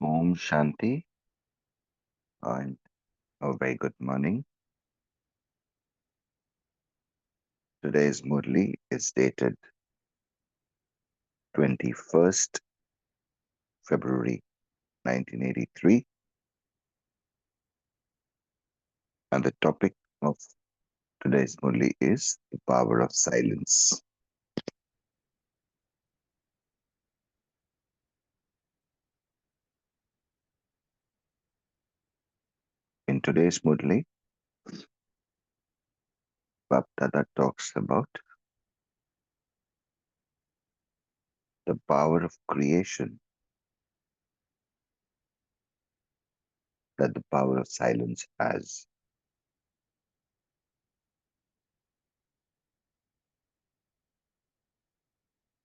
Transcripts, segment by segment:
Om Shanti and a very good morning. Today's Murli is dated 21st February 1983, and the topic of today's Murli is the power of silence. In today's Murli, Bapdada talks about the power of creation that the power of silence has.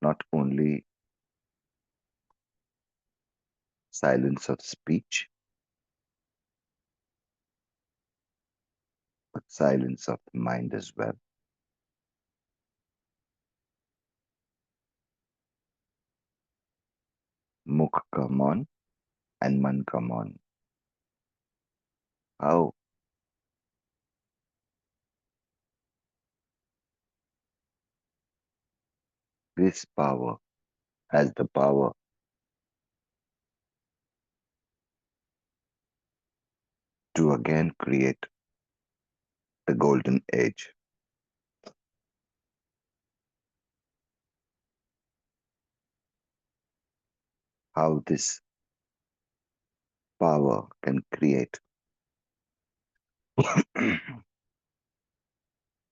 Not only silence of speech, but silence of the mind as well. Mukh ka maun and man ka maun. How this power has the power to again create the golden age. How this power can create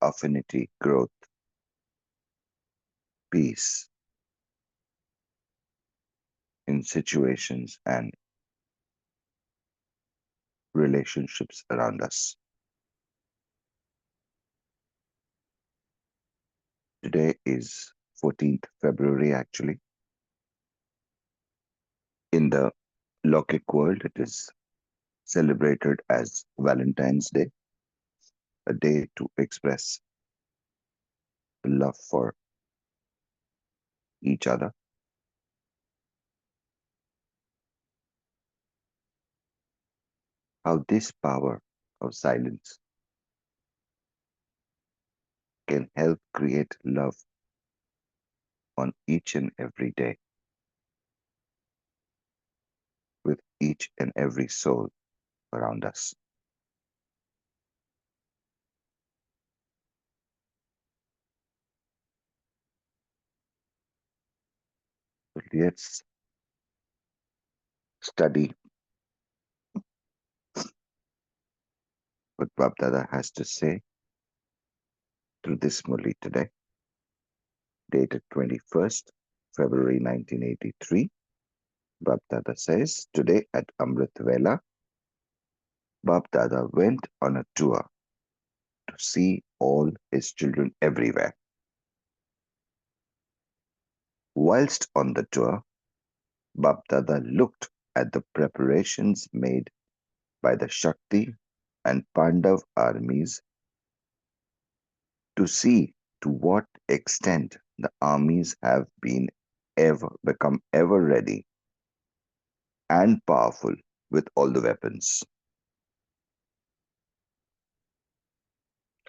affinity, growth, peace in situations and relationships around us. Today is 14th February, actually. In the Lokik world, it is celebrated as Valentine's Day, a day to express love for each other. How this power of silence can help create love on each and every day with each and every soul around us. So let's study what Bapdada has to say through this Murli today, dated 21st February 1983. Bapdada says, today at Amrit Vela, Bapdada went on a tour to see all his children everywhere. Whilst on the tour, Bapdada looked at the preparations made by the Shakti and Pandav armies to see to what extent the armies have been ever become ever ready and powerful with all the weapons.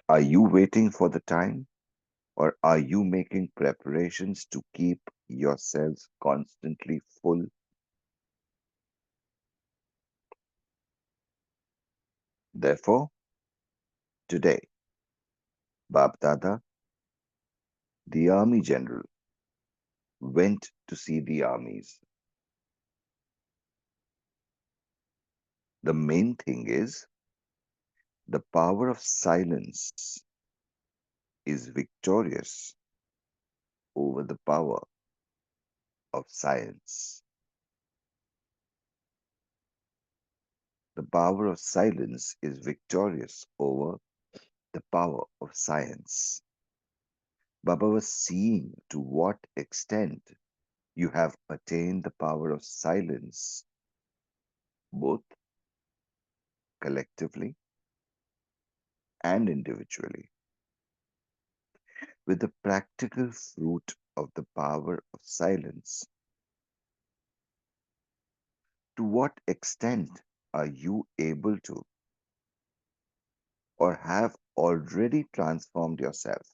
Are you waiting for the time, or are you making preparations to keep yourselves constantly full? Therefore, today, Bap Dada, the army general, went to see the armies. The main thing is the power of silence is victorious over the power of science. The power of silence is victorious over the power of science. Baba was seeing to what extent you have attained the power of silence, both collectively and individually, with the practical fruit of the power of silence. To what extent are you able to or have already transformed yourself?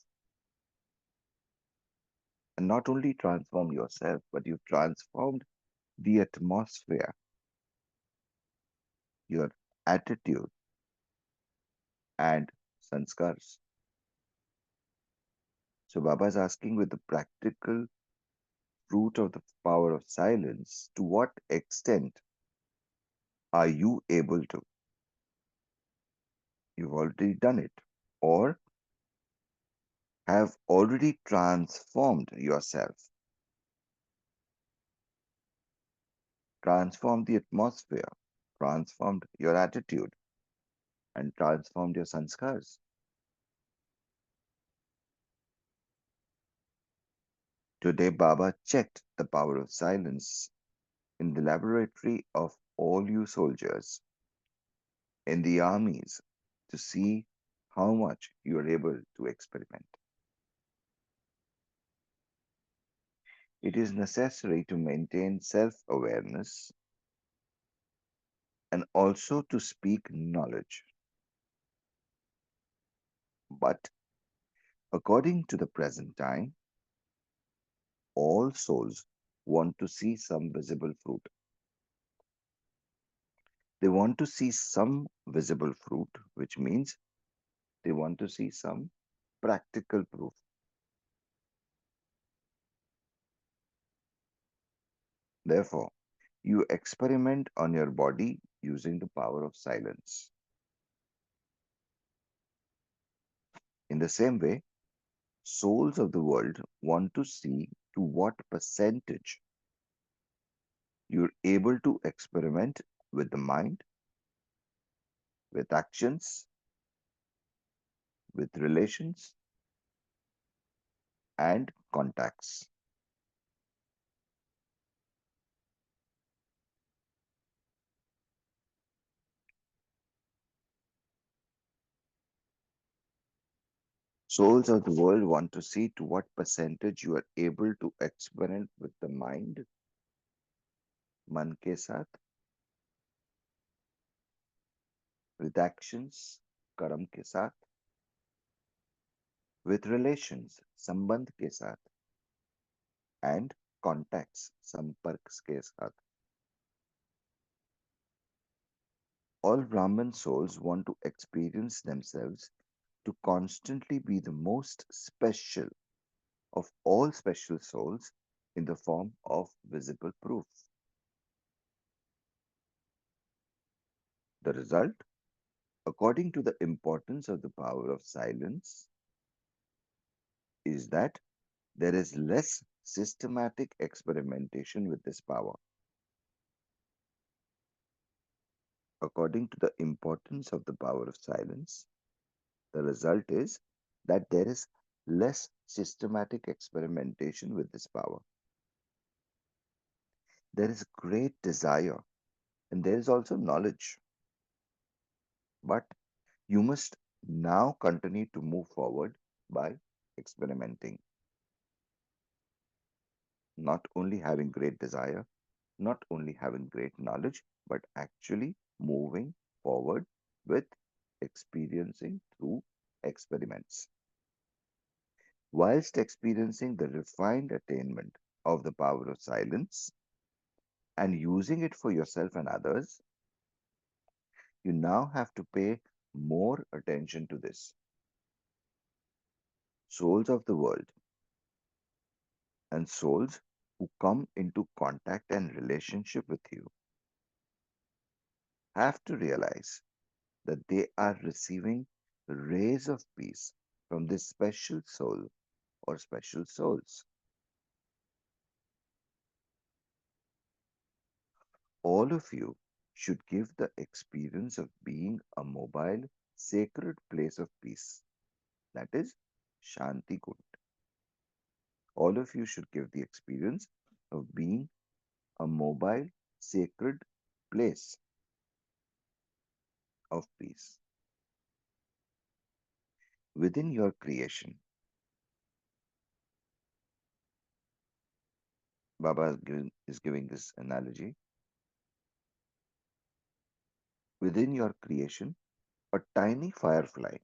And not only transformed yourself, but you've transformed the atmosphere, your attitude, and sanskars. So Baba is asking with the practical fruit of the power of silence, to what extent are you able to? You've already done it, or have already transformed yourself, transformed the atmosphere, transformed your attitude, and transformed your sanskars. Today, Baba checked the power of silence in the laboratory of all you soldiers in the armies to see how much you are able to experiment. It is necessary to maintain self awareness and also to speak knowledge. But according to the present time, all souls want to see some visible fruit. They want to see some visible fruit, which means they want to see some practical proof. Therefore, you experiment on your body using the power of silence. In the same way, souls of the world want to see to what percentage you're able to experiment with the mind, with actions, with relations, and contacts. Souls of the world want to see to what percentage you are able to experiment with the mind, मन के साथ, with actions, कर्म के साथ, with relations, संबंध के साथ, and contacts, संपर्क के साथ. All Brahman souls want to experience themselves to constantly be the most special of all special souls in the form of visible proof. The result, according to the importance of the power of silence, is that there is less systematic experimentation with this power. According to the importance of the power of silence, the result is that there is less systematic experimentation with this power. There is great desire and there is also knowledge. But you must now continue to move forward by experimenting, not only having great desire, not only having great knowledge, but actually moving forward with experiencing through experiments. Whilst experiencing the refined attainment of the power of silence and using it for yourself and others, you now have to pay more attention to this. Souls of the world and souls who come into contact and relationship with you have to realize that they are receiving rays of peace from this special soul or special souls. All of you should give the experience of being a mobile, sacred place of peace. That is Shanti Kund. All of you should give the experience of being a mobile, sacred place of peace within your creation. Baba is giving this analogy. Within your creation, a tiny firefly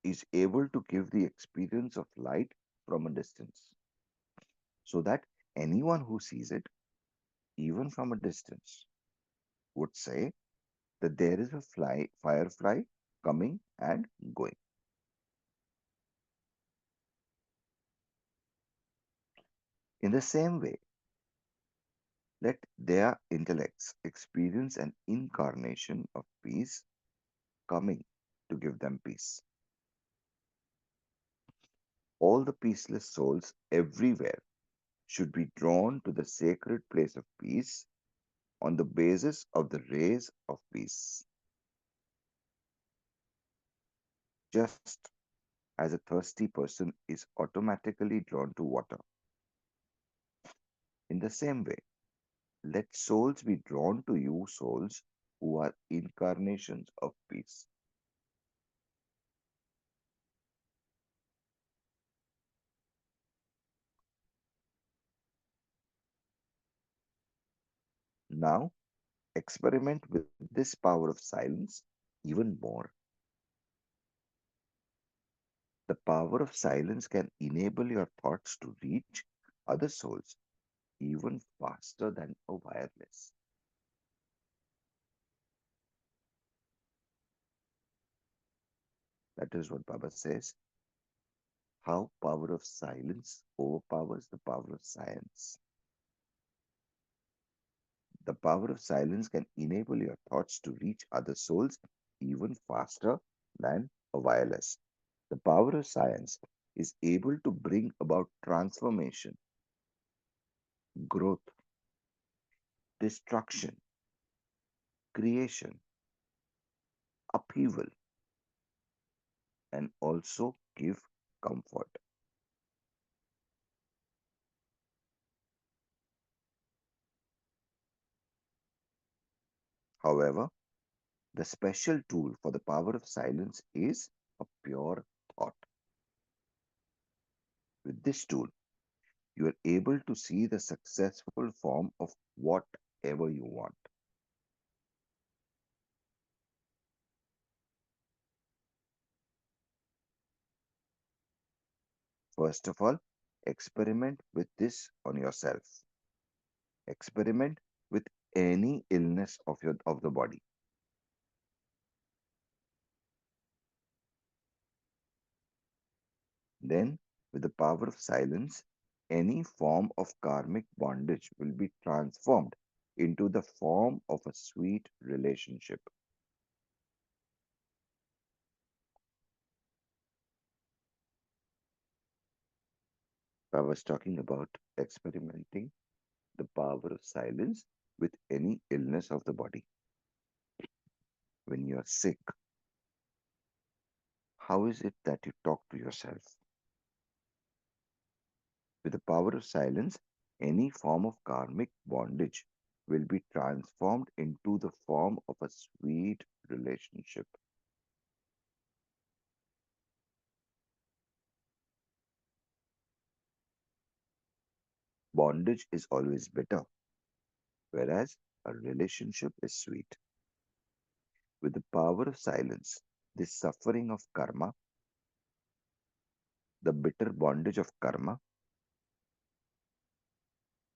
is able to give the experience of light from a distance, so that anyone who sees it, even from a distance, would say that there is a firefly coming and going. In the same way, let their intellects experience an incarnation of peace coming to give them peace. All the peaceless souls everywhere should be drawn to the sacred place of peace on the basis of the rays of peace. Just as a thirsty person is automatically drawn to water, in the same way, let souls be drawn to you, souls who are incarnations of peace. Now, experiment with this power of silence even more. The power of silence can enable your thoughts to reach other souls even faster than a wireless. That is what Baba says. How power of silence overpowers the power of science. The power of silence can enable your thoughts to reach other souls even faster than a wireless. The power of science is able to bring about transformation, growth, destruction, creation, upheaval, and also give comfort. However, the special tool for the power of silence is a pure thought. With this tool, you are able to see the successful form of whatever you want. First of all, experiment with this on yourself. Experiment with any illness of the body. Then, with the power of silence, any form of karmic bondage will be transformed into the form of a sweet relationship. I was talking about experimenting the power of silence with any illness of the body. When you are sick, how is it that you talk to yourself? With the power of silence, any form of karmic bondage will be transformed into the form of a sweet relationship. Bondage is always bitter, whereas a relationship is sweet. With the power of silence, the suffering of karma, the bitter bondage of karma,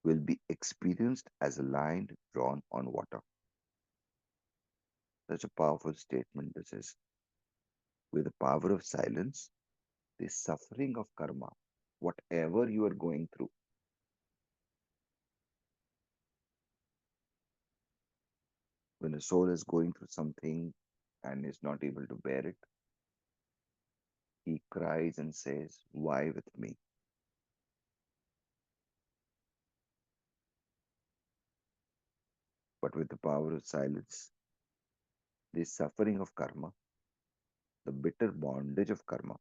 will be experienced as a line drawn on water. Such a powerful statement this is. With the power of silence, the suffering of karma, whatever you are going through, when a soul is going through something and is not able to bear it, he cries and says, "Why with me?" But with the power of silence, the suffering of karma, the bitter bondage of karma,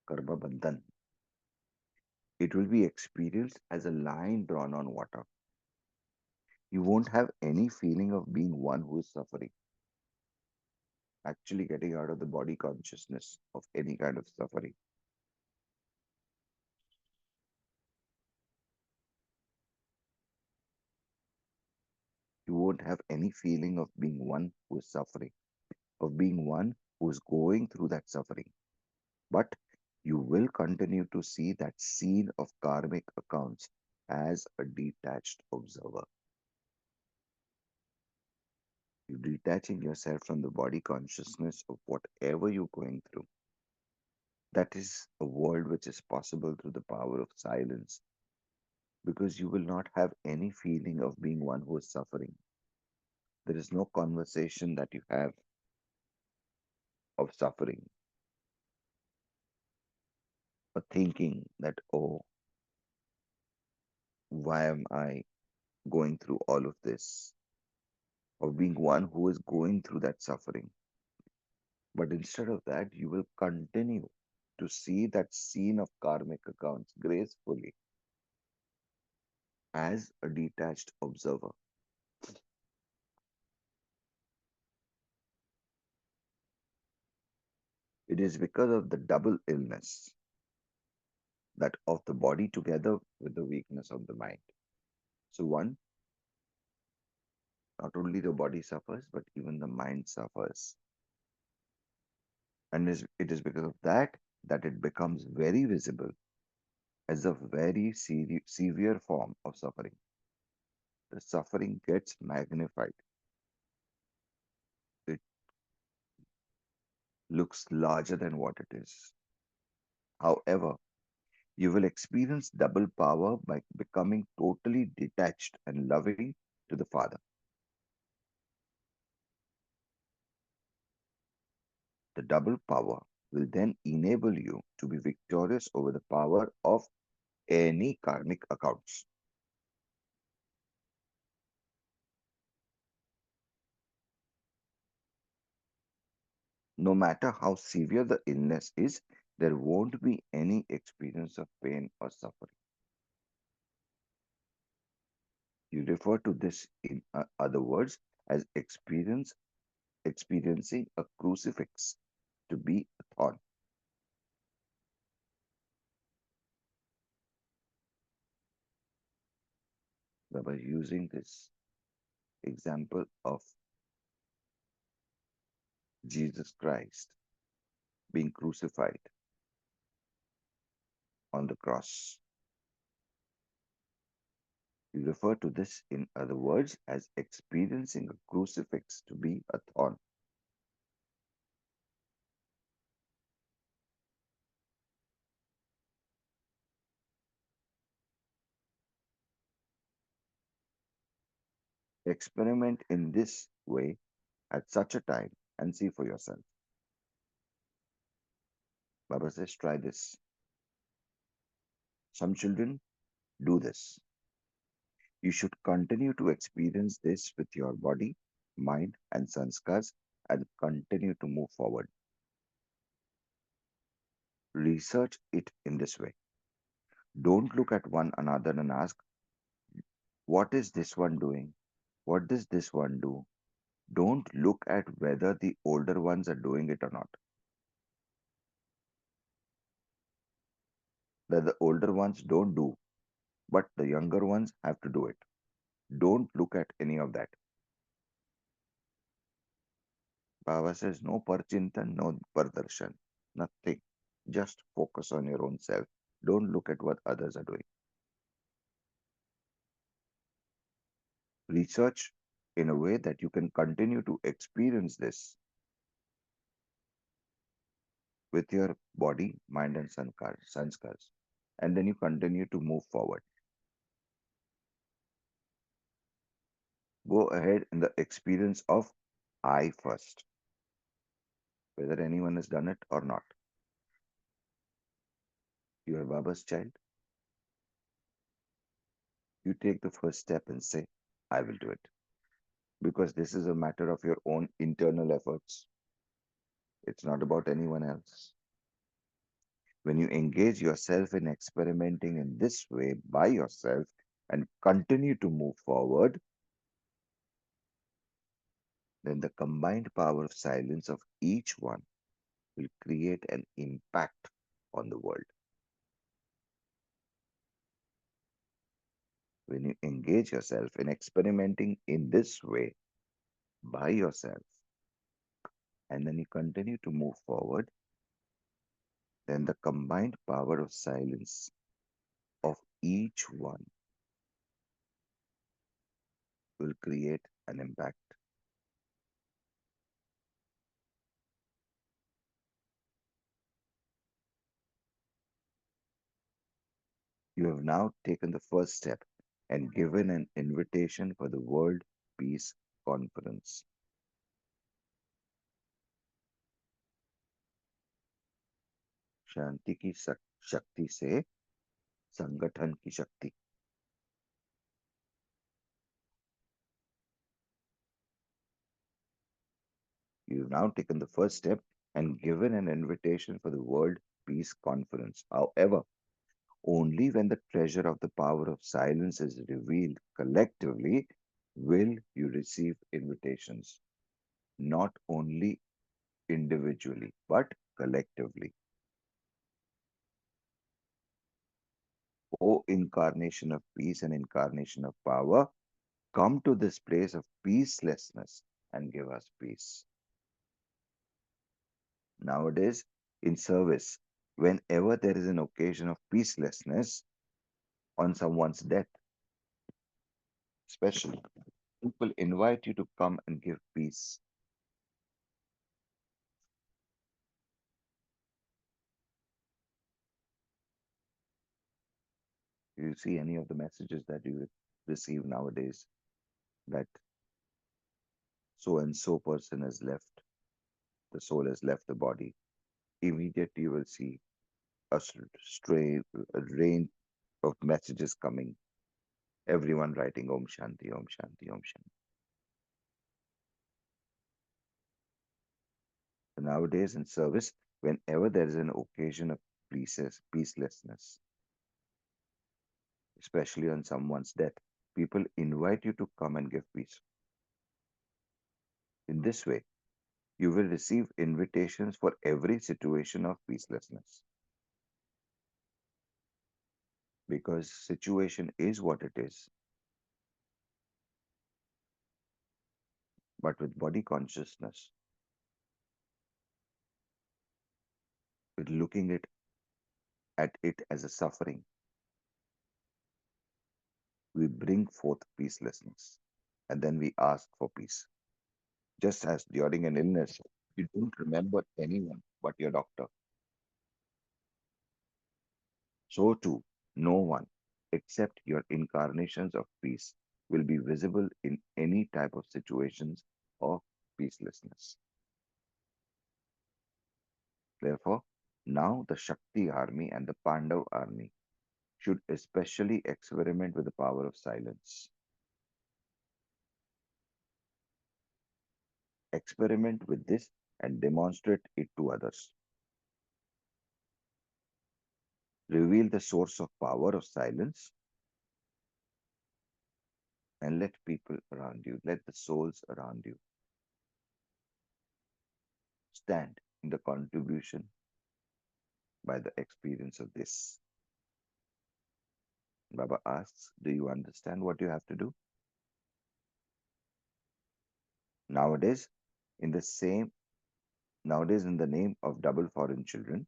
karma bandhan, it will be experienced as a line drawn on water. You won't have any feeling of being one who is suffering, actually getting out of the body consciousness of any kind of suffering. You won't won't have any feeling of being one who is suffering, of being one who is going through that suffering. But you will continue to see that scene of karmic accounts as a detached observer. You're detaching yourself from the body consciousness of whatever you're going through. That is a world which is possible through the power of silence, because you will not have any feeling of being one who is suffering. There is no conversation that you have of suffering, or thinking that, oh, why am I going through all of this? Or being one who is going through that suffering. But instead of that, you will continue to see that scene of karmic accounts gracefully as a detached observer. It is because of the double illness, that of the body together with the weakness of the mind. So, one, not only the body suffers, but even the mind suffers. And it is because of that that it becomes very visible as a very severe form of suffering. The suffering gets magnified. It looks larger than what it is. However, you will experience double power by becoming totally detached and loving to the Father. The double power will then enable you to be victorious over the power of any karmic accounts. No matter how severe the illness is, there won't be any experience of pain or suffering. You refer to this, in other words, as experiencing a crucifix to be a thorn. By using this example of Jesus Christ being crucified on the cross. You refer to this, in other words, as experiencing a crucifix to be a thorn. Experiment in this way at such a time and see for yourself. Baba says, try this. Some children do this. You should continue to experience this with your body, mind, and sanskars and continue to move forward. Research it in this way. Don't look at one another and ask, what is this one doing? What does this one do? Don't look at whether the older ones are doing it or not. That the older ones don't do, but the younger ones have to do it. Don't look at any of that. Baba says no parchintan, no pardarshan, nothing. Just focus on your own self. Don't look at what others are doing. Research in a way that you can continue to experience this with your body, mind, and sanskars. And then you continue to move forward. Go ahead in the experience of I first, whether anyone has done it or not. You are Baba's child. You take the first step and say, I will do it. Because this is a matter of your own internal efforts. It's not about anyone else. When you engage yourself in experimenting in this way by yourself and continue to move forward, then the combined power of silence of each one will create an impact on the world. When you engage yourself in experimenting in this way by yourself, and then you continue to move forward, then the combined power of silence of each one will create an impact. You have now taken the first step and given an invitation for the World Peace Conference. शांति की शक्ति से संगठन की शक्ति. You've now taken the first step and given an invitation for the World Peace Conference. However, only when the treasure of the power of silence is revealed collectively will you receive invitations, not only individually, but collectively. O incarnation of peace and incarnation of power, come to this place of peacelessness and give us peace. Nowadays, in service, whenever there is an occasion of peacelessness on someone's death, especially, people invite you to come and give peace. You see any of the messages that you receive nowadays that so and so person has left, the soul has left the body. Immediately you will see a a rain of messages coming. Everyone writing Om Shanti, Om Shanti, Om Shanti. So nowadays in service, whenever there is an occasion of peacelessness, especially on someone's death, people invite you to come and give peace. In this way, you will receive invitations for every situation of peacelessness because situation is what it is. But with body consciousness, with looking at it as a suffering, we bring forth peacelessness and then we ask for peace. Just as during an illness, you don't remember anyone but your doctor. So too, no one except your incarnations of peace will be visible in any type of situations of peacelessness. Therefore, now the Shakti army and the Pandav army should especially experiment with the power of silence. Experiment with this and demonstrate it to others. Reveal the source of power of silence and let people around you, let the souls around you stand in the contribution by the experience of this. Baba asks, do you understand what you have to do? Nowadays, in the same nowadays in the name of double foreign children,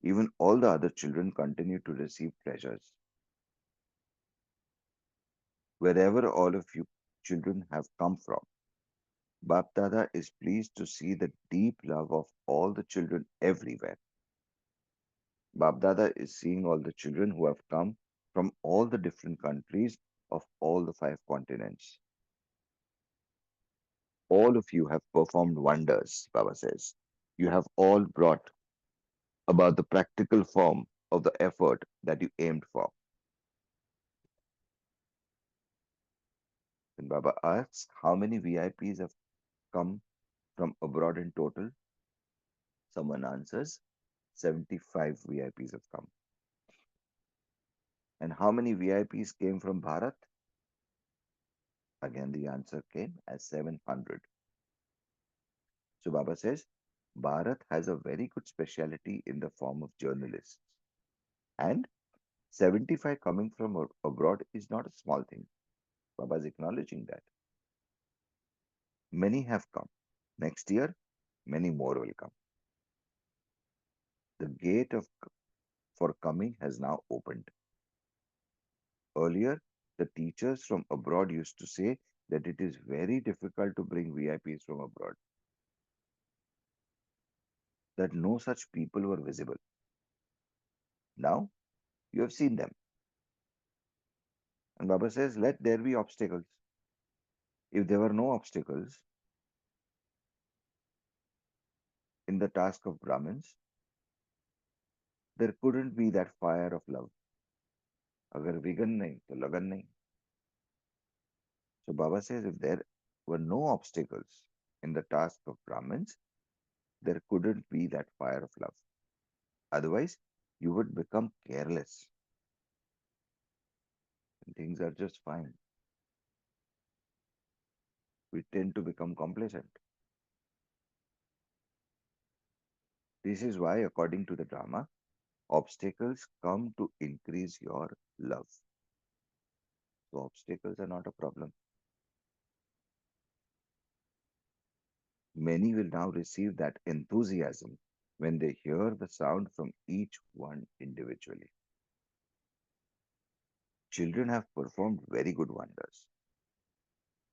even all the other children continue to receive treasures. Wherever all of you children have come from, Bap Dada is pleased to see the deep love of all the children everywhere. Bap Dada is seeing all the children who have come from all the different countries of all the 5 continents. All of you have performed wonders, Baba says. You have all brought about the practical form of the effort that you aimed for. Then Baba asks, how many VIPs have come from abroad in total? Someone answers, 75 VIPs have come. And how many VIPs came from Bharat? Again, the answer came as 700. So Baba says, Bharat has a very good speciality in the form of journalists. And 75 coming from abroad is not a small thing. Baba is acknowledging that. Many have come. Next year, many more will come. The gate for coming has now opened. Earlier, the teachers from abroad used to say that it is very difficult to bring VIPs from abroad, that no such people were visible. Now, you have seen them. And Baba says, let there be obstacles. If there were no obstacles in the task of Brahmins, there couldn't be that fire of love. अगर विघन नहीं तो लगन नहीं. So Baba says if there were no obstacles in the task of Brahmins, there couldn't be that fire of love. Otherwise, you would become careless and things are just fine. We tend to become complacent. This is why, according to the drama, obstacles come to increase your love. So obstacles are not a problem. Many will now receive that enthusiasm when they hear the sound from each one individually. Children have performed very good wonders.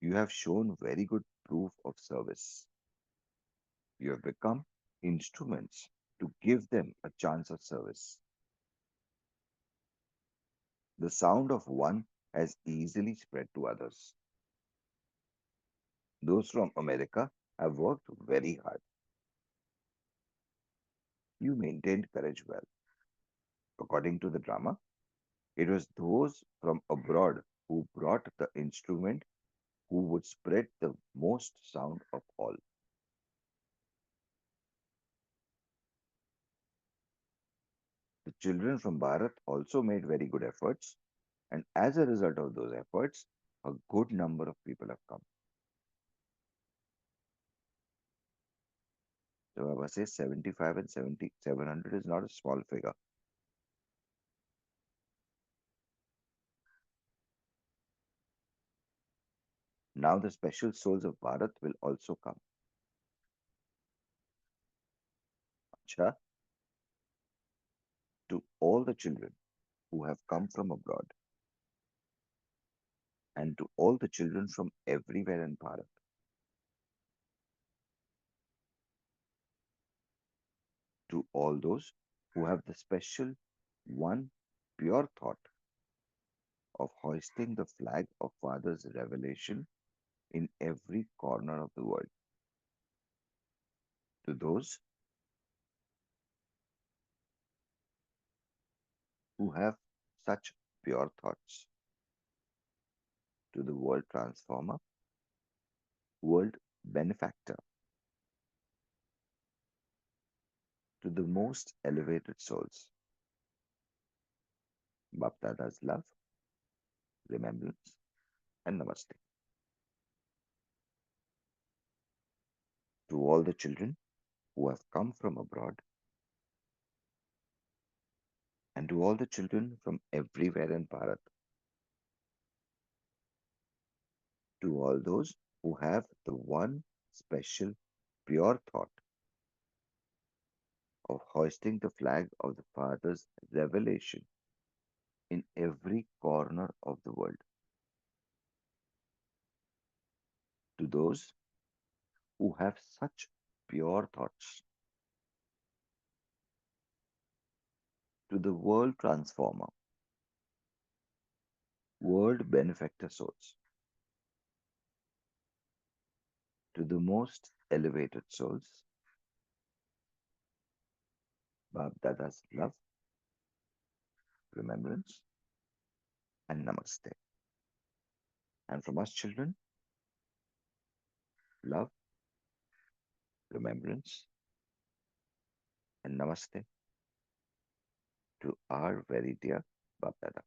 You have shown very good proof of service. You have become instruments to give them a chance of service. The sound of one has easily spread to others. Those from America have worked very hard. You maintained courage well. According to the drama, it was those from abroad who brought the instrument who would spread the most sound of all. The children from Bharat also made very good efforts, and as a result of those efforts, a good number of people have come. So Baba says 75 and 700 is not a small figure. Now the special souls of Bharat will also come. Acha, to all the children who have come from abroad and to all the children from everywhere in Bharat, to all those who have the special one pure thought of hoisting the flag of Father's revelation in every corner of the world, to those who have such pure thoughts, to the world transformer, world benefactor, to the most elevated souls, Bapdada's love, remembrance, and namaste. To all the children who have come from abroad and to all the children from everywhere in Bharat, to all those who have the one special pure thought of hoisting the flag of the Father's revelation in every corner of the world, to those who have such pure thoughts, to the world transformer, world benefactor souls, to the most elevated souls, Bab Dada's love, remembrance, and namaste. And from us children, love, remembrance, and namaste to our very dear Bab Dada.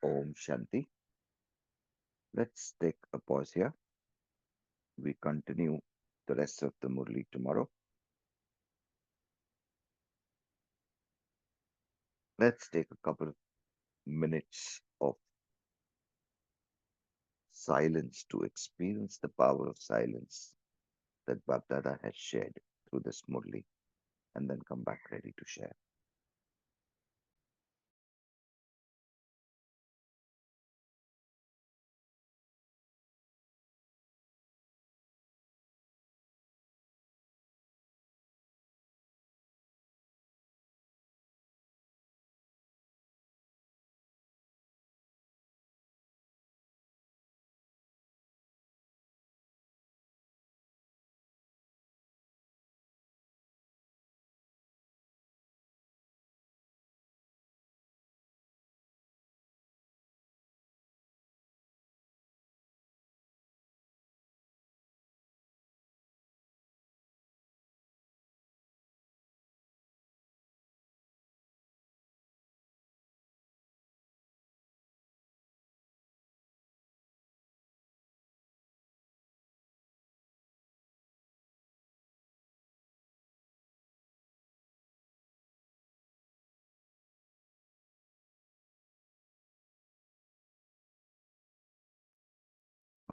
Om Shanti. Let's take a pause here. We continue the rest of the Murli tomorrow. Let's take a couple of minutes of silence to experience the power of silence that Bapdada has shared through this Murli, and then come back ready to share.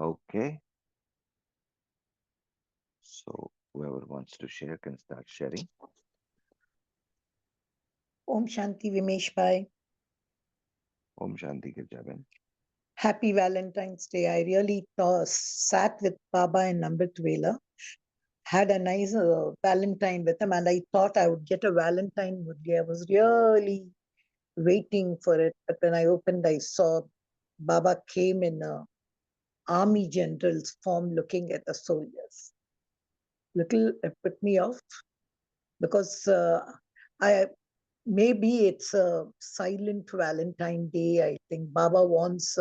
Okay, so whoever wants to share can start sharing. Om Shanti Vimesh Bhai. Om Shanti Girjaben. Happy Valentine's Day. I really sat with Baba and Amrit Vela, had a nice Valentine with him, and I thought I would get a Valentine Murli. I was really waiting for it, but when I opened, I saw Baba came in a army general's form looking at the soldiers. Little it put me off because I maybe it's a silent Valentine Day. I think Baba wants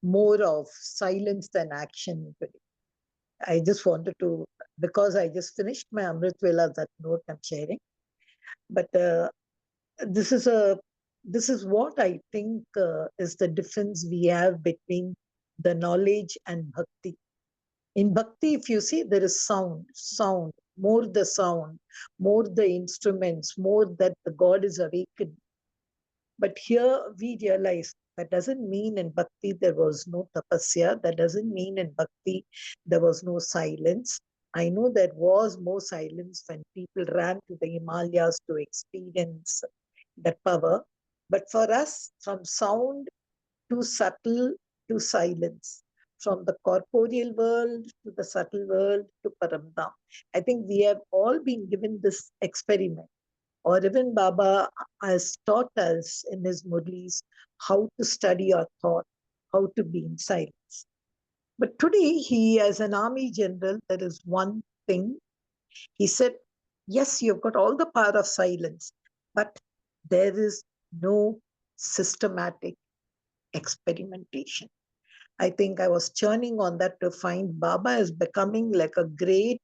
more of silence than action today. I just wanted to, because I just finished my Amrit Vela, that note I'm sharing. But this is a this is what I think is the difference we have between the knowledge and bhakti. In bhakti, if you see, there is sound, more the instruments, more that the God is awakened. But here we realize that doesn't mean in bhakti there was no tapasya, that doesn't mean in bhakti there was no silence. I know there was more silence when people ran to the Himalayas to experience that power. But for us, from sound to subtle to silence, from the corporeal world to the subtle world to Paramdam, I think we have all been given this experiment, or even Baba has taught us in his Murlis how to study our thought, how to be in silence. But today, he, as an army general, there is one thing. He said, yes, you've got all the power of silence, but there is no systematic experimentation. I think I was churning on that to find Baba is becoming like a great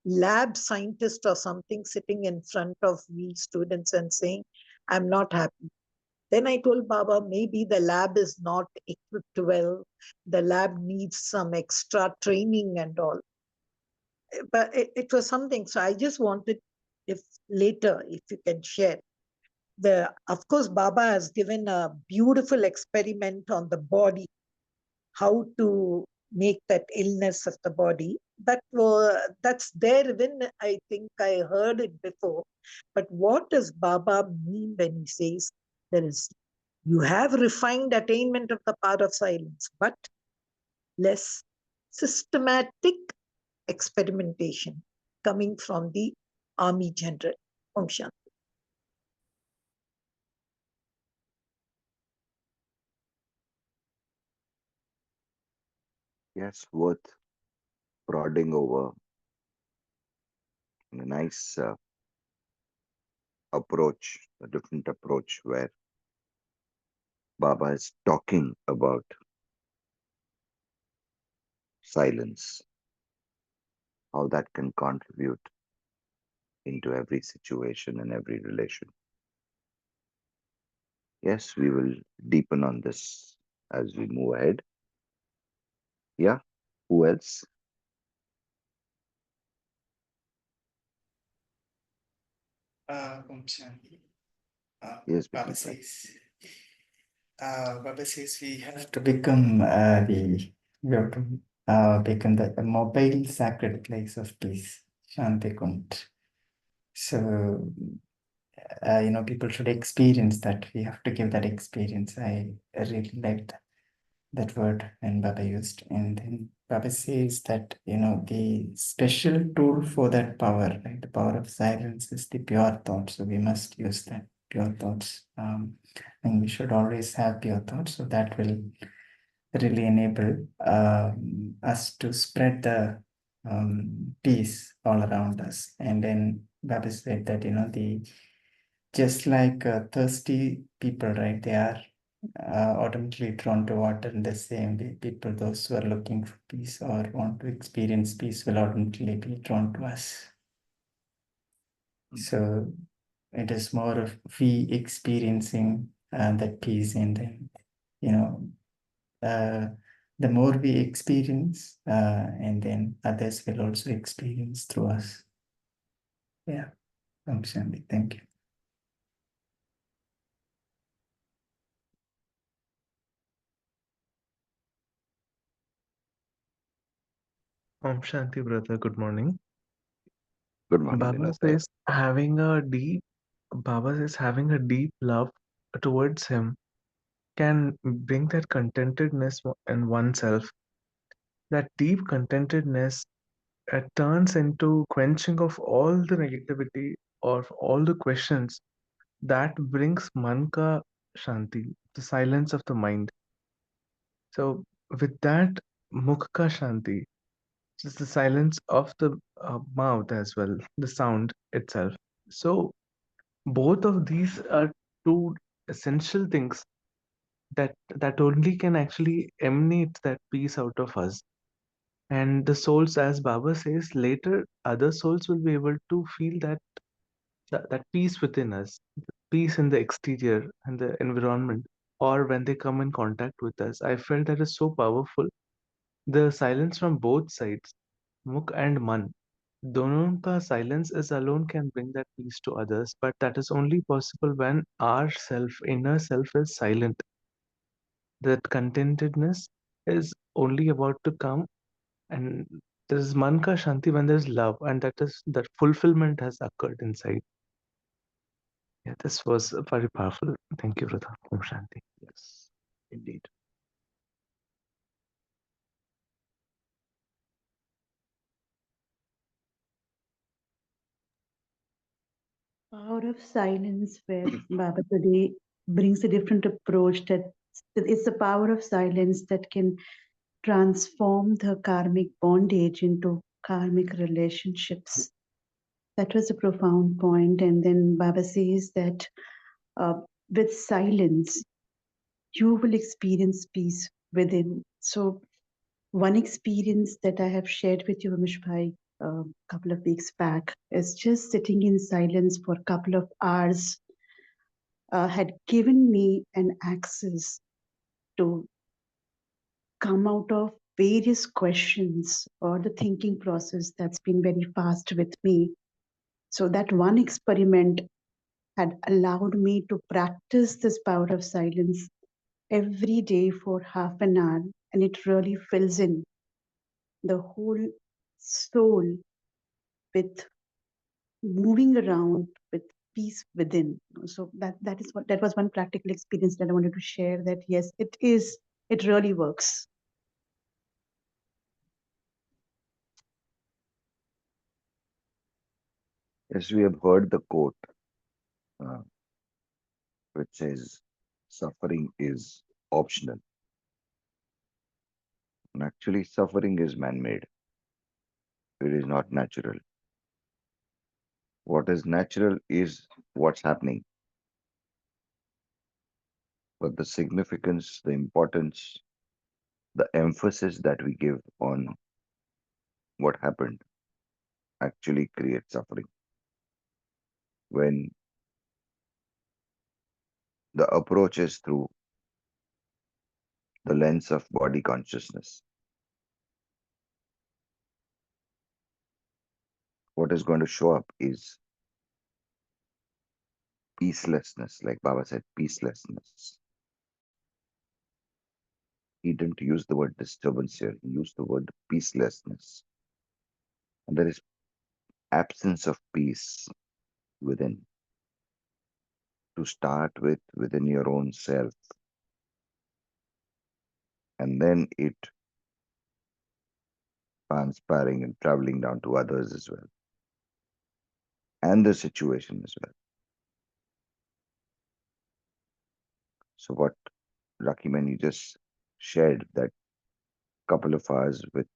lab scientist or something, sitting in front of we students and saying, I'm not happy. Then I told Baba, maybe the lab is not equipped well. The lab needs some extra training and all. But it was something. So I just wanted, if later, if you can share. Of course, Baba has given a beautiful experiment on the body, how to make that illness of the body. That's there when I think I heard it before. But what does Baba mean when he says there is you have refined attainment of the power of silence, but less systematic experimentation coming from the army general. Om Shanti. Yes, worth prodding over a nice approach, a different approach where Baba is talking about silence, how that can contribute into every situation and every relation. Yes, we will deepen on this as we move ahead. Yeah, who else? Om Shanti. Yes, Baba Bhagwan Bhai. says, Baba says we have to become we have to become the mobile sacred place of peace, Shanti Kund. So, people should experience that. We have to give that experience. I really liked that word and Baba used. And then Baba says that, the special tool for that power, right? The power of silence is the pure thought. So we must use that pure thoughts. And we should always have pure thoughts. So that will really enable us to spread the peace all around us. And then Baba said that, the just like thirsty people, right? They are automatically drawn to water in the same way. People, those who are looking for peace or want to experience peace, will automatically be drawn to us. So it is more of we experiencing that peace, and then, you know, uh, the more we experience, and then others will also experience through us. Yeah, Shanti, thank you. Shanti, brother, good morning. Good morning, Baba Vinod. says having a deep Baba says having a deep love towards him can bring that contentedness in oneself. That deep contentedness turns into quenching of all the negativity or all the questions that brings manka shanti, the silence of the mind. So with that mukha shanti, just the silence of the mouth as well, the sound itself. So both of these are two essential things that only can actually emanate that peace out of us. And the souls, as Baba says, later other souls will be able to feel that peace within us, peace in the exterior and the environment, or when they come in contact with us. I felt that is so powerful. The silence from both sides, Mukh and Man. दोनों का silence is alone can bring that peace to others, but that is only possible when our self, inner self, is silent. That contentedness is only about to come, and there is manka shanti when there is love, and that fulfillment has occurred inside. Yeah, this was very powerful. Thank you, Radha. Om Shanti. Yes, indeed. Power of silence, where Baba today brings a different approach, that it's the power of silence that can transform the karmic bondage into karmic relationships. That was a profound point. And then Baba says that with silence, you will experience peace within. So, one experience that I have shared with you, Ramesh Bhai, a couple of weeks back, is just sitting in silence for a couple of hours had given me an access to come out of various questions or the thinking process that's been very fast with me. So, that one experiment had allowed me to practice this power of silence every day for half an hour, and it really fills in the whole soul with moving around with peace within. So that was one practical experience that I wanted to share, that yes, it really works. Yes, we have heard the quote uh, which says, suffering is optional. And actually, suffering is man made, it is not natural. What is natural is what's happening, but the significance, the importance, the emphasis that we give on what happened actually creates suffering. When the approach is through the lens of body consciousness, what is going to show up is peacelessness, like Baba said, peacelessness. He didn't use the word disturbance here, he used the word peacelessness. And there is absence of peace within, to start with within your own self, and then it transpiring and traveling down to others as well, and the situation as well. So what Lucky Man you just shared that couple of hours with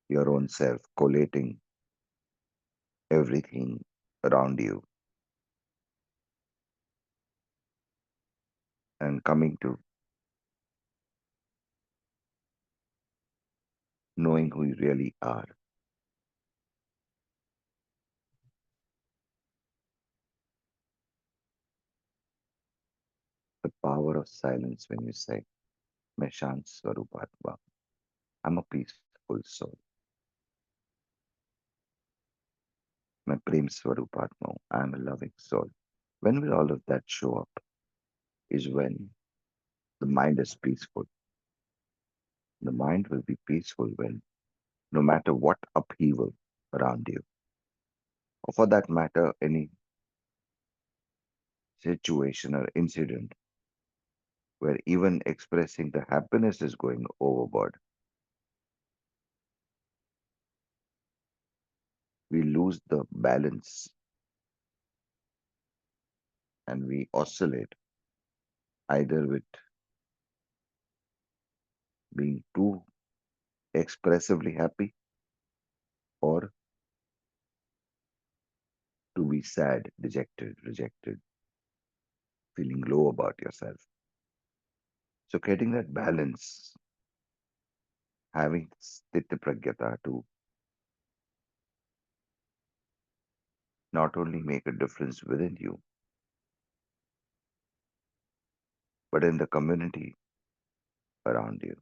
your own self, collating everything around you and coming to knowing who you really are. The power of silence when you say, मैं शांत स्वरूपात्मा, I'm a peaceful soul. मैं प्रेम स्वरूपात्मा हूँ, I'm a loving soul. When will all of that show up? Is when the mind is peaceful. The mind will be peaceful when, no matter what upheaval around you, or for that matter, any situation or incident where even expressing the happiness is going overboard, we lose the balance and we oscillate either with being too expressively happy or to be sad, dejected, rejected, feeling low about yourself. So getting that balance, having sthita pragyata to not only make a difference within you, but in the community around you.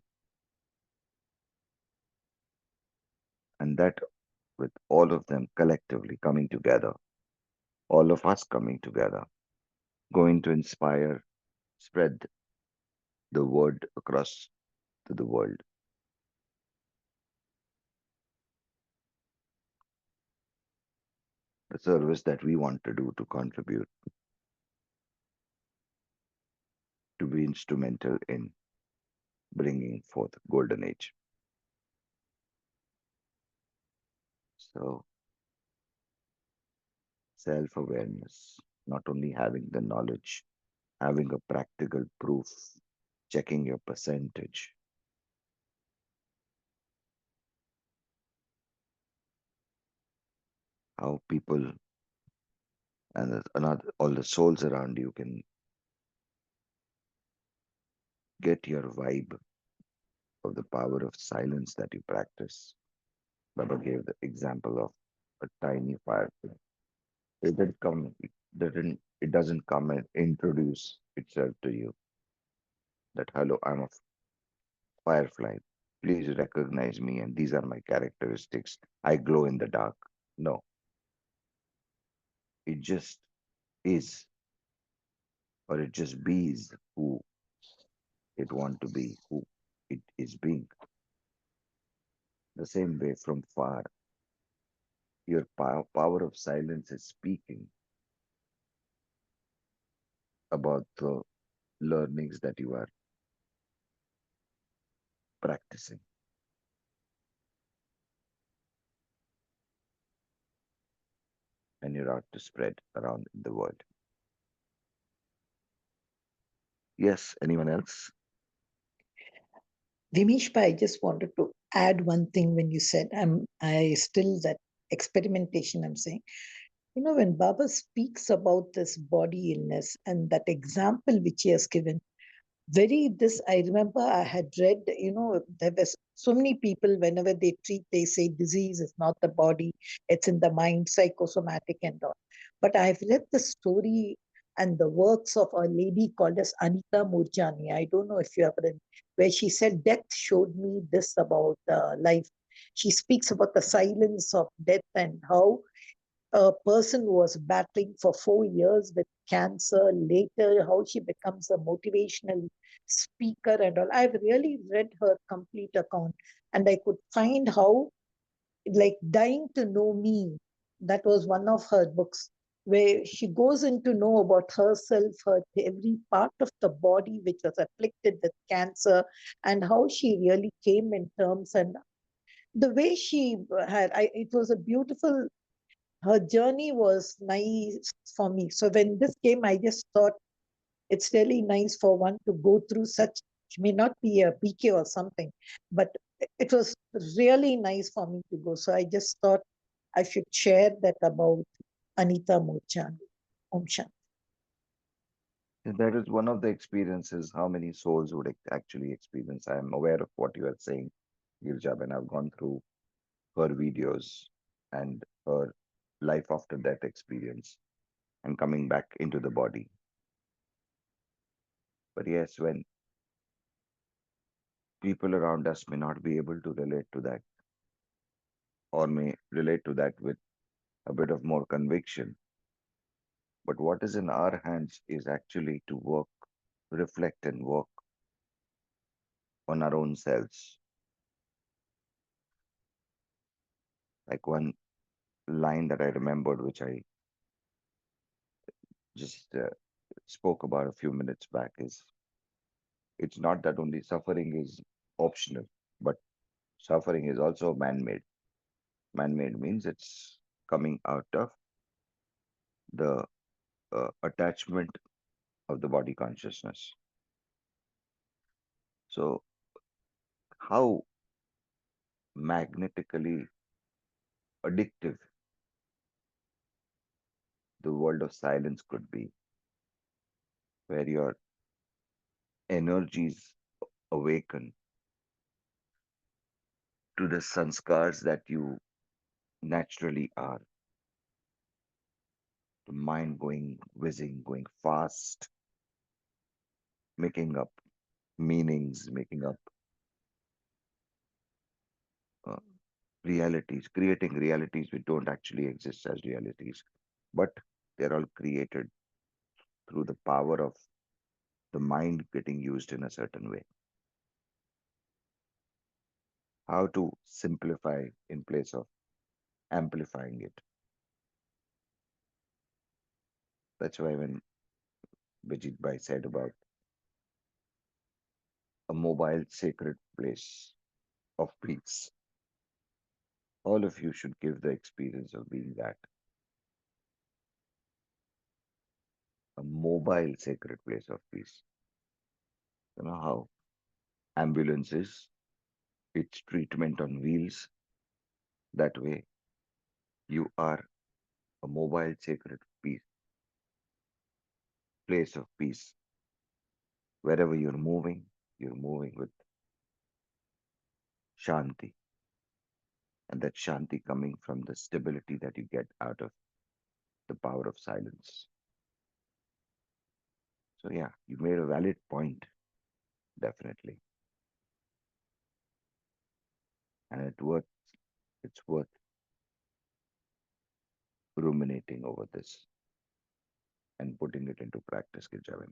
And that with all of them collectively coming together, all of us coming together, going to inspire, spread the word across to the world. The service that we want to do to contribute, to be instrumental in bringing forth golden age. So self-awareness, not only having the knowledge, having a practical proof, checking your percentage. How people and another all the souls around you can get your vibe of the power of silence that you practice. Baba gave the example of a tiny firefly. It didn't come, it doesn't come and introduce itself to you that hello, I'm a firefly. Please recognize me and these are my characteristics. I glow in the dark. No, it just is, or it just bees who it want to be, who it is being. The same way from far, your power of silence is speaking about the learnings that you are practicing and you're out to spread around the world. Yes, anyone else? Dimishpa, I just wanted to add one thing when you said I still that experimentation I'm saying. You know, when Baba speaks about this body illness and that example which he has given, this I remember I had read, there was so many people whenever they treat, they say disease is not the body, it's in the mind, psychosomatic and all. But I've read the story and the works of a lady called as Anita Murjani. I don't know if you have read, where she said death showed me this about life. She speaks about the silence of death and how a person who was battling for 4 years with cancer, later how she becomes a motivational speaker and all. I've really read her complete account, and I could find how, like, Dying to Know Me, that was one of her books, where she goes in to know about herself, her every part of the body which was afflicted with cancer, and how she really came in terms, and the way she had, it was a beautiful, her journey was nice for me. So when this came, I just thought it's really nice for one to go through such. It may not be a PK or something, but it was really nice for me to go. So I just thought I should share that about Anita Murchan. Om Shanti. And that is one of the experiences how many souls would actually experience. I am aware of what you are saying, Girja, and I've gone through her videos and her life after death experience and coming back into the body. But yes, when people around us may not be able to relate to that, or may relate to that with a bit of more conviction, but what is in our hands is actually to work, reflect, and work on our own selves. Like one line that I remembered, which I just spoke about a few minutes back, is it's not that only suffering is optional, but suffering is also man made. Man made means it's coming out of the attachment of the body consciousness. So, how magnetically addictive the world of silence could be, where your energies awaken to the sanskars that you naturally are, the mind going whizzing, going fast, making up meanings, making up uh, realities, creating realities which don't actually exist as realities, but they're all created through the power of the mind getting used in a certain way. How to simplify in place of amplifying it. That's why when Vijit Bhai said about a mobile sacred place of peace, all of you should give the experience of being that, a mobile sacred place of peace. You know how ambulances, it's treatment on wheels. That way, you are a mobile sacred peace, place of peace. Wherever you're moving with Shanti, and that Shanti coming from the stability that you get out of the power of silence. So yeah, you made a valid point, definitely, and it's worth ruminating over this and putting it into practice, Gijavin.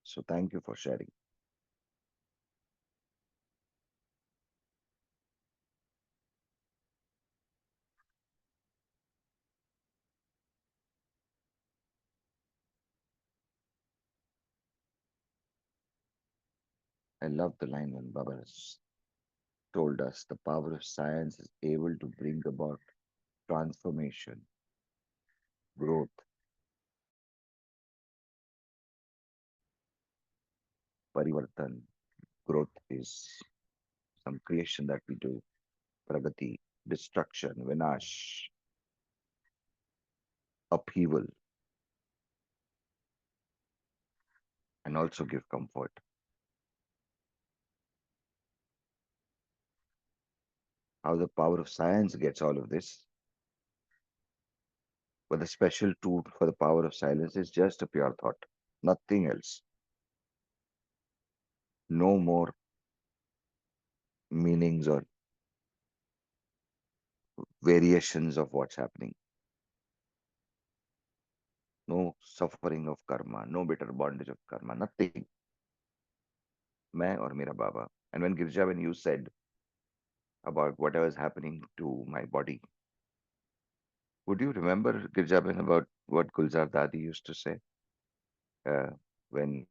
So thank you for sharing. I love the line when Baba has told us the power of science is able to bring about transformation, growth, parivartan. Growth is some creation that we do, pragati, destruction, vinash, upheaval, and also give comfort. How the power of science gets all of this, but the special tool for the power of silence is just a pure thought, nothing else. No more meanings or variations of what's happening. no suffering of karma, no bitter bondage of karma, nothing. मैं और मेरा Baba. And when Girja, when you said about whatever is happening to my body, would you remember, Girjaban, about what Gulzar Dadi used to say when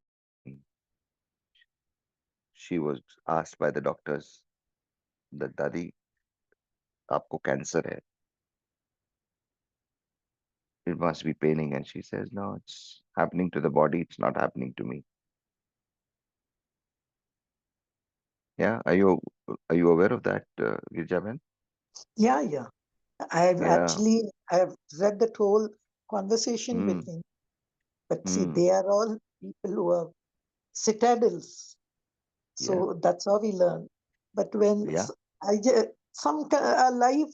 she was asked by the doctors that Dadi, आपको cancer है. It must be paining, and she says, no, it's happening to the body. It's not happening to me. Yeah, are you aware of that, Girjaban? Yeah, yeah. Yeah. I've read that whole conversation with Mm, him. But see, mm, they are all people who are citadels. yeah, So that's how we learn. But when yeah, some life,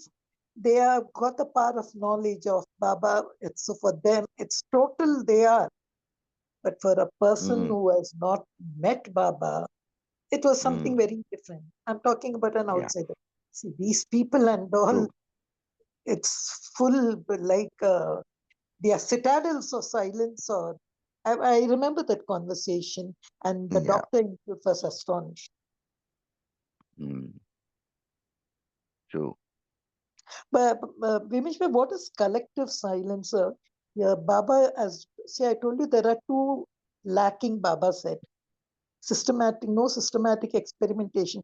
they have got the power of knowledge of Baba. It's so for them, it's total they are. But for a person mm, who has not met Baba, it was something mm, very different. I'm talking about an yeah, outsider. See, these people and all, true. it's full like they are citadels of silence. Or I remember that conversation, and the Yeah, doctor himself was astonished. mm, true. But Vimishbhai, what is collective silence? Yeah, Baba, as see, I told you there are two lacking. Baba said no systematic experimentation.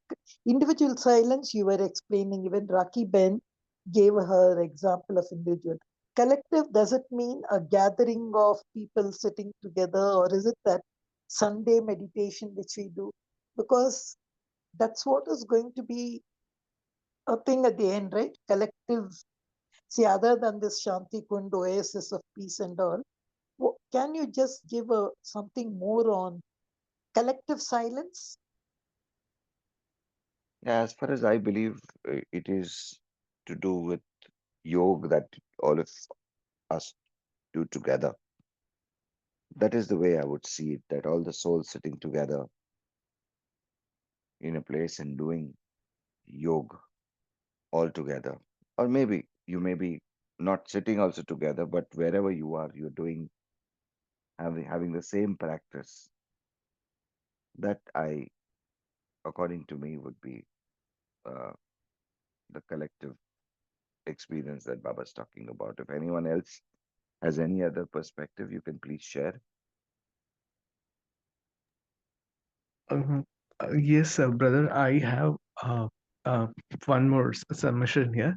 Individual silence, you were explaining. Even Raki Ben gave her example of individual. Collective, does it mean a gathering of people sitting together, or is it that Sunday meditation which we do? Because that's what is going to be a thing at the end, right? Collective. See, other than this Shanti Kund oasis of peace and all, can you just give something more on collective silence? Yeah, as far as I believe, it is to do with yoga that all of us do together. That is the way I would see it, that all the souls sitting together in a place and doing yoga all together. Or maybe you may be not sitting also together, but wherever you are, you're doing having the same practice. That according to me, would be uh, the collective experience that Baba's talking about. If anyone else has any other perspective, you can please share. Mhm. Yes, brother, I have uh, one more submission here.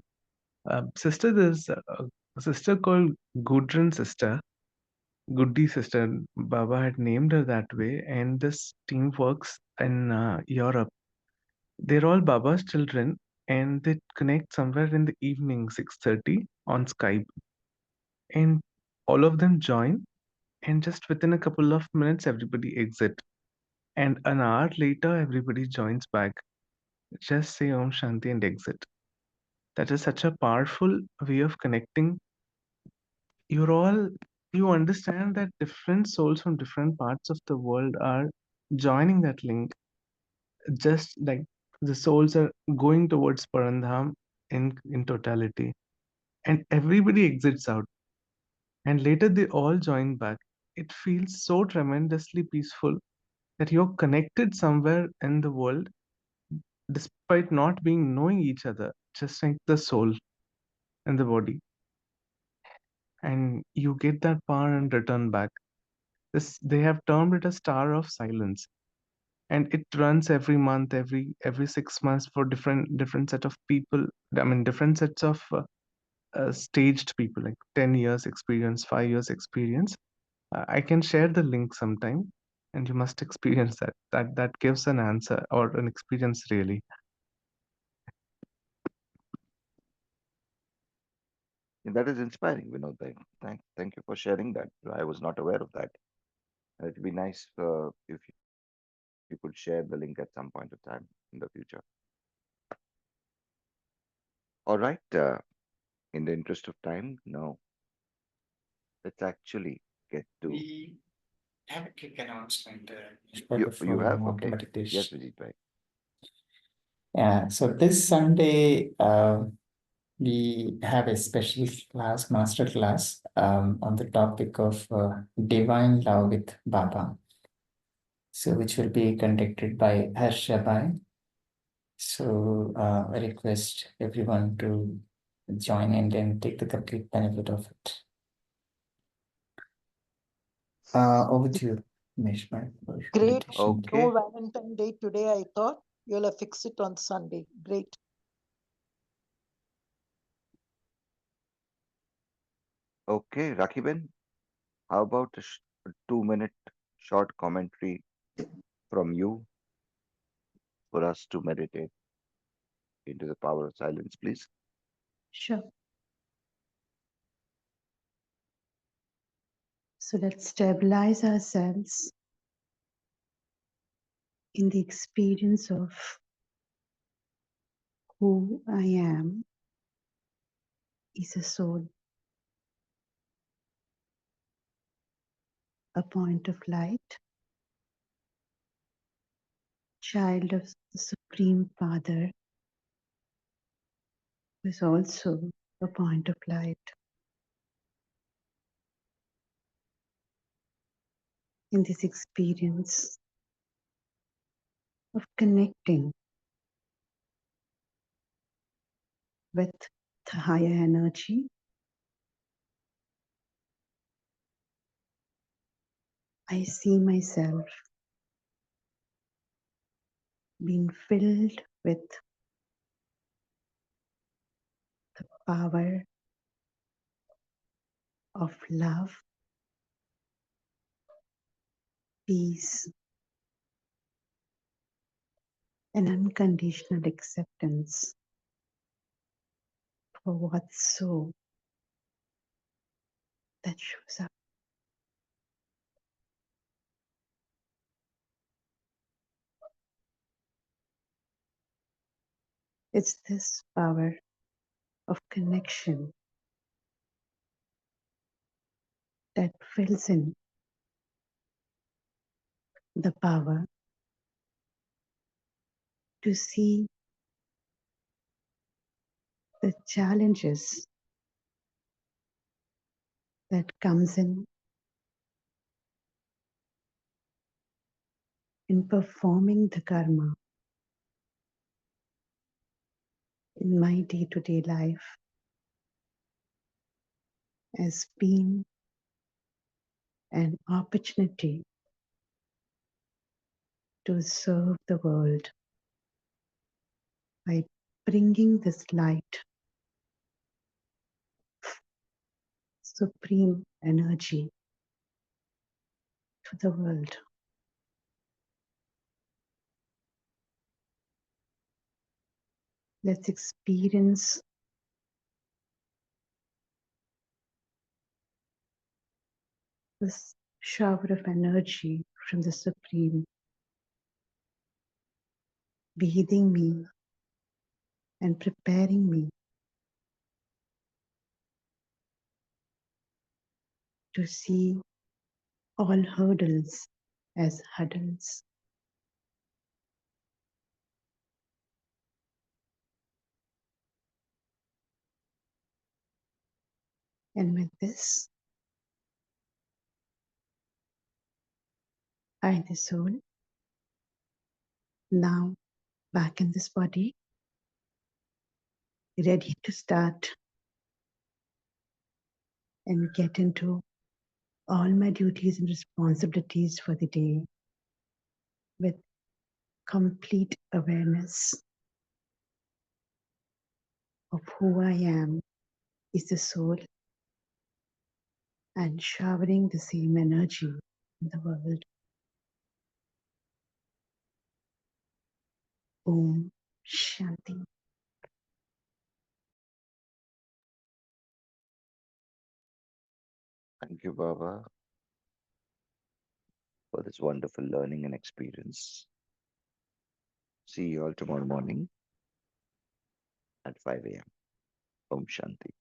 Sister, there's a sister called Gudrun sister, Goody sister. Baba had named her that way, and this team works in Europe. They're all Baba's children, and they connect somewhere in the evening, 6:30 on Skype, and all of them join, and just within a couple of minutes, everybody exit, and an hour later, everybody joins back. Just say Om Shanti and exit. That is such a powerful way of connecting. You're all, you understand that different souls from different parts of the world are joining that link, just like the souls are going towards Parandham in totality. And everybody exits out. And later they all join back. It feels so tremendously peaceful that you're connected somewhere in the world despite not being knowing each other, just like the soul and the body. And you get that power and return back. This they have termed it a star of silence, and it runs every month, every 6 months for different set of people. I mean, different sets of staged people, like 10 years experience, 5 years experience. I can share the link sometime, and you must experience that. That gives an answer or an experience really. And that is inspiring, Vinod. Thank you for sharing that. I was not aware of that. It'd be nice if you could share the link at some point of time in the future. All right. In the interest of time, now let's actually get to We have a quick announcement you. You before we have move to okay. Yes, meditation. Vijit bhai. Yeah, so this Sunday, we have a special class, master class, on the topic of divine love with Baba. So, which will be conducted by Harshabai. So, I request everyone to join and then take the complete benefit of it. Over to you, Mishma, for Great. meditation. Okay, No Valentine Day today, I thought. You'll have fixed it on Sunday. Great. okay, Rakiben, how about a 2 minute short commentary from you for us to meditate into the power of silence, please? Sure. So let's stabilize ourselves in the experience of who I am is a soul, a point of light, child of the Supreme Father, who is also a point of light. In this experience of connecting with the higher energy, I see myself being filled with the power of love, peace, and unconditional acceptance for what's so that shows up. It's this power of connection that fills in the power to see the challenges that comes in performing the karma in my day-to-day life as being an opportunity to serve the world by bringing this light, supreme energy to the world. Let's experience this shower of energy from the Supreme, bathing me and preparing me to see all hurdles as hurdles. And with this, I, the soul, now back in this body, ready to start and get into all my duties and responsibilities for the day with complete awareness of who I am is the soul and showering the same energy in the world. Om Shanti. Thank you, Baba, for this wonderful learning and experience. See you all tomorrow morning at 5 a.m. Om Shanti.